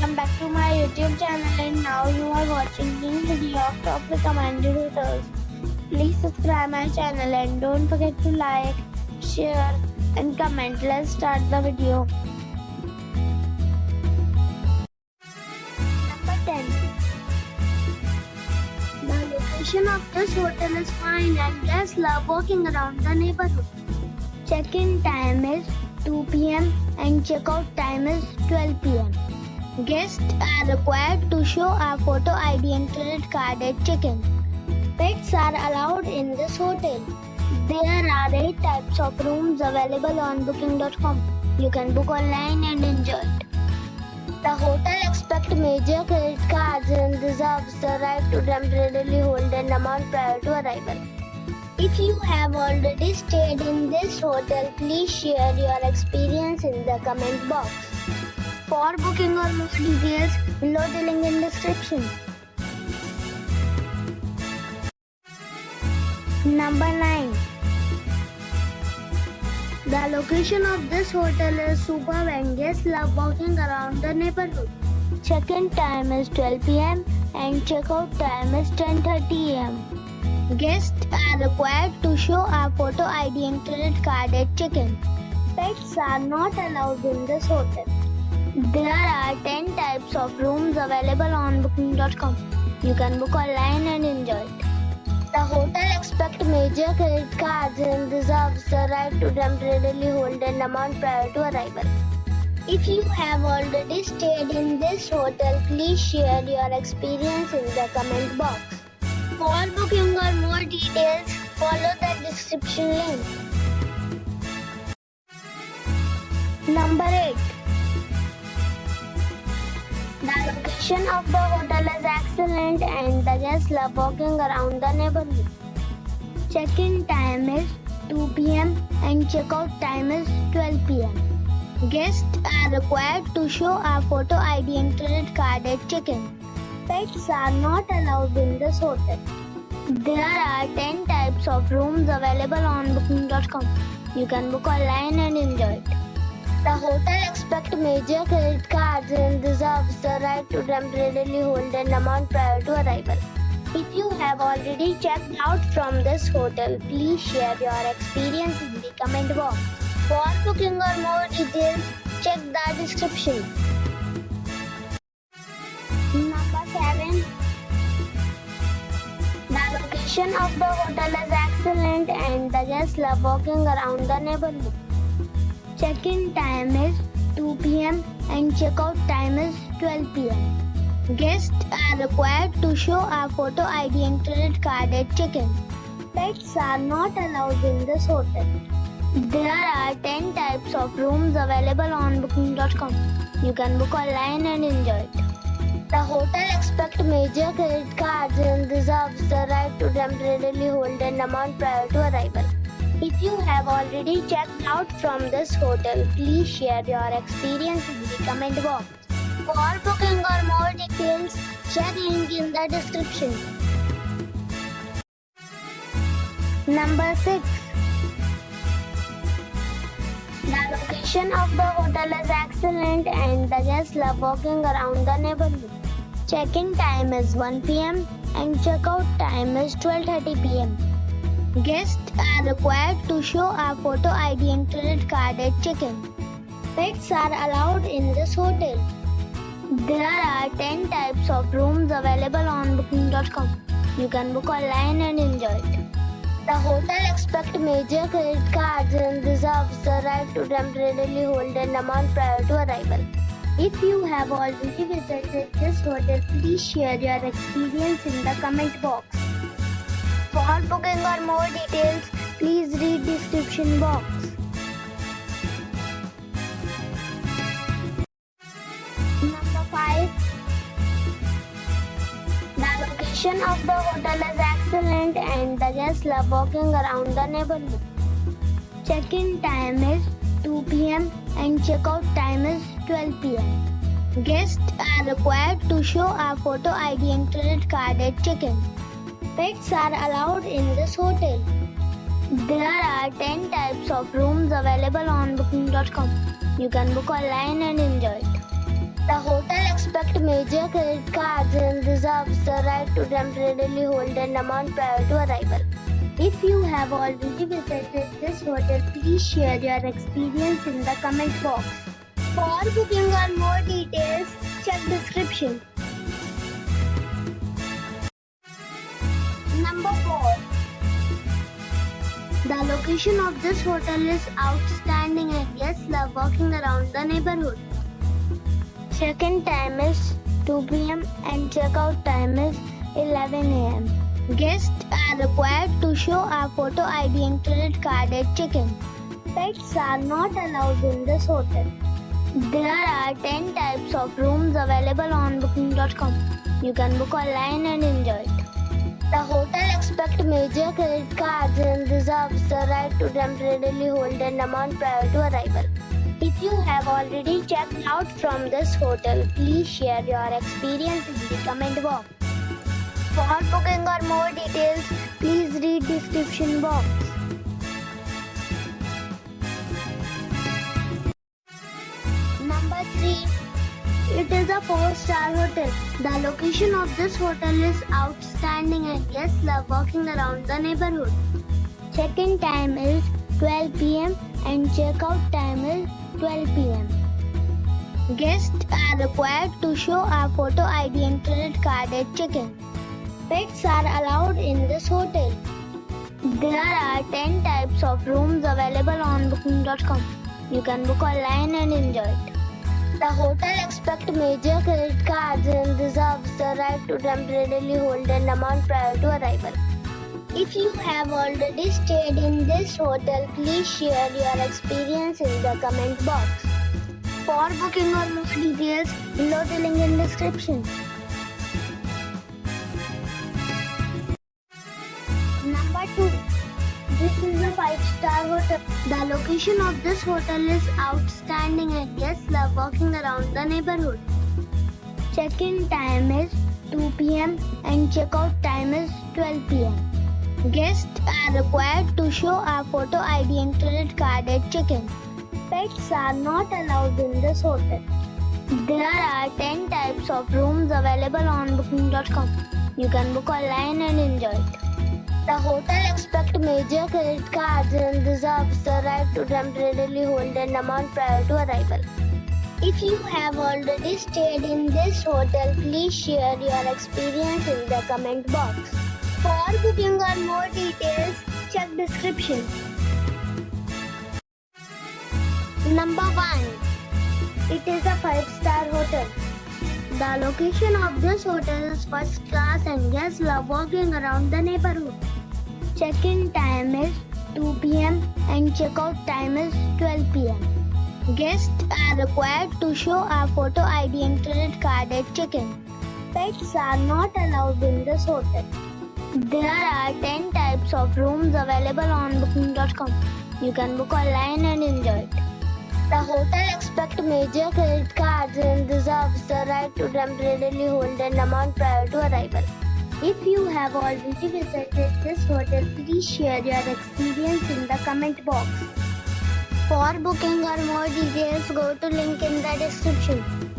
welcome back to my YouTube channel, and now you are watching new video of top recommended hotels. Please subscribe my channel and don't forget to like, share and comment. Let's start the video. Number 10. The location of this hotel is fine and guests love walking around the neighborhood. Check-in time is 2 p.m. and check-out time is 12 p.m. Guests are required to show a photo ID and credit card at check-in. Pets are allowed in this hotel. There are 8 types of rooms available on booking.com. You can book online and enjoy it. The hotel expects major credit cards and reserves the right to temporarily hold an amount prior to arrival. If you have already stayed in this hotel, please share your experience in the comment box. For booking or more details, below the link in description. Number 9. The location of this hotel is superb and guests love walking around the neighborhood. Check-in time is 12 p.m. and check-out time is 10:30 a.m. Guests are required to show a photo ID and credit card at check-in. Pets are not allowed in this hotel. There are 10 types of rooms available on booking.com. You can book online and enjoy it. The hotel expects major credit cards and reserves the right to temporarily hold an amount prior to arrival. If you have already stayed in this hotel, please share your experience in the comment box. For booking or more details, follow the description link. Number 8. The location of the hotel is excellent and the guests love walking around the neighborhood. Check-in time is 2 p.m. and check-out time is 12 p.m. Guests are required to show a photo ID and credit card at check-in. Pets are not allowed in this hotel. There are 10 types of rooms available on booking.com. You can book online and enjoy it. The hotel expects major credit cards and reserves the right to temporarily hold an amount prior to arrival. If you have already checked out from this hotel, please share your experience in the comment box. For booking or more details, check the description. Number 7. The location of the hotel is excellent and the guests love walking around the neighborhood. Check-in time is 2 p.m. and check-out time is 12 p.m. Guests are required to show a photo ID and credit card at check-in. Pets are not allowed in this hotel. There are 10 types of rooms available on booking.com. You can book online and enjoy it. The hotel expects major credit cards and reserves the right to temporarily hold an amount prior to arrival. If you have already checked out from this hotel, please share your experience in the comment box. For booking or more details, check link in the description. Number 6. The location of the hotel is excellent and the guests love walking around the neighborhood. Check-in time is 1 p.m. and check-out time is 12:30 p.m. Guests are required to show a photo ID and credit card at check-in. Pets are allowed in this hotel. There are 10 types of rooms available on booking.com. You can book online and enjoy it. The hotel expects major credit cards and reserves the right to temporarily hold an amount prior to arrival. If you have already visited this hotel, please share your experience in the comment box. For booking or more details, please read description box. Number 5. The location of the hotel is excellent and the guests love walking around the neighborhood. Check-in time is 2 p.m. and check-out time is 12 p.m. Guests are required to show a photo ID and credit card at check-in. Pets are allowed in this hotel. There are 10 types of rooms available on booking.com. You can book online and enjoy it. The hotel expects major credit cards and reserves the right to temporarily hold an amount prior to arrival. If you have already visited this hotel, please share your experience in the comment box. For booking or more details, check description. Number 4. The location of this hotel is outstanding and guests love walking around the neighborhood. Check-in time is 2 p.m. and check-out time is 11 a.m. Guests are required to show a photo ID and credit card at check-in. Pets are not allowed in this hotel. There are 10 types of rooms available on booking.com. You can book online and enjoy it. The hotel expects major credit cards and reserves the right to temporarily hold an amount prior to arrival. If you have already checked out from this hotel, please share your experience in the comment box. For booking or more details, please read description box. Number 3. It is a 4-star hotel. The location of this hotel is outstanding and guests love walking around the neighborhood. Check-in time is 12 p.m. and check-out time is 12 p.m. Guests are required to show a photo ID and credit card at check-in. Pets are allowed in this hotel. There are 10 types of rooms available on booking.com. You can book online and enjoy it. The hotel expects major credit cards and reserves the right to temporarily hold an amount prior to arrival. If you have already stayed in this hotel, please share your experience in the comment box. For booking or more details, below the link in description. Number 2. This is a 5-star hotel. The location of this hotel is outstanding and guests love walking around the neighborhood. Check-in time is 2 p.m. and check-out time is 12 p.m. Guests are required to show a photo ID and credit card at check-in. Pets are not allowed in this hotel. There are 10 types of rooms available on booking.com. You can book online and enjoy it. The hotel expects major credit cards and reserves the right to temporarily hold an amount prior to arrival. If you have already stayed in this hotel, please share your experience in the comment box. For booking or more details, check description. Number 1. It is a 5-star hotel. The location of this hotel is first class and guests love walking around the neighborhood. Check-in time is 2 p.m. and check-out time is 12 p.m. Guests are required to show a photo ID and credit card at check-in. Pets are not allowed in this hotel. There are 10 types of rooms available on booking.com. You can book online and enjoy it. The hotel expects major credit cards and reserves the right to temporarily hold an amount prior to arrival. If you have already visited this hotel, please share your experience in the comment box. For booking or more details, go to link in the description.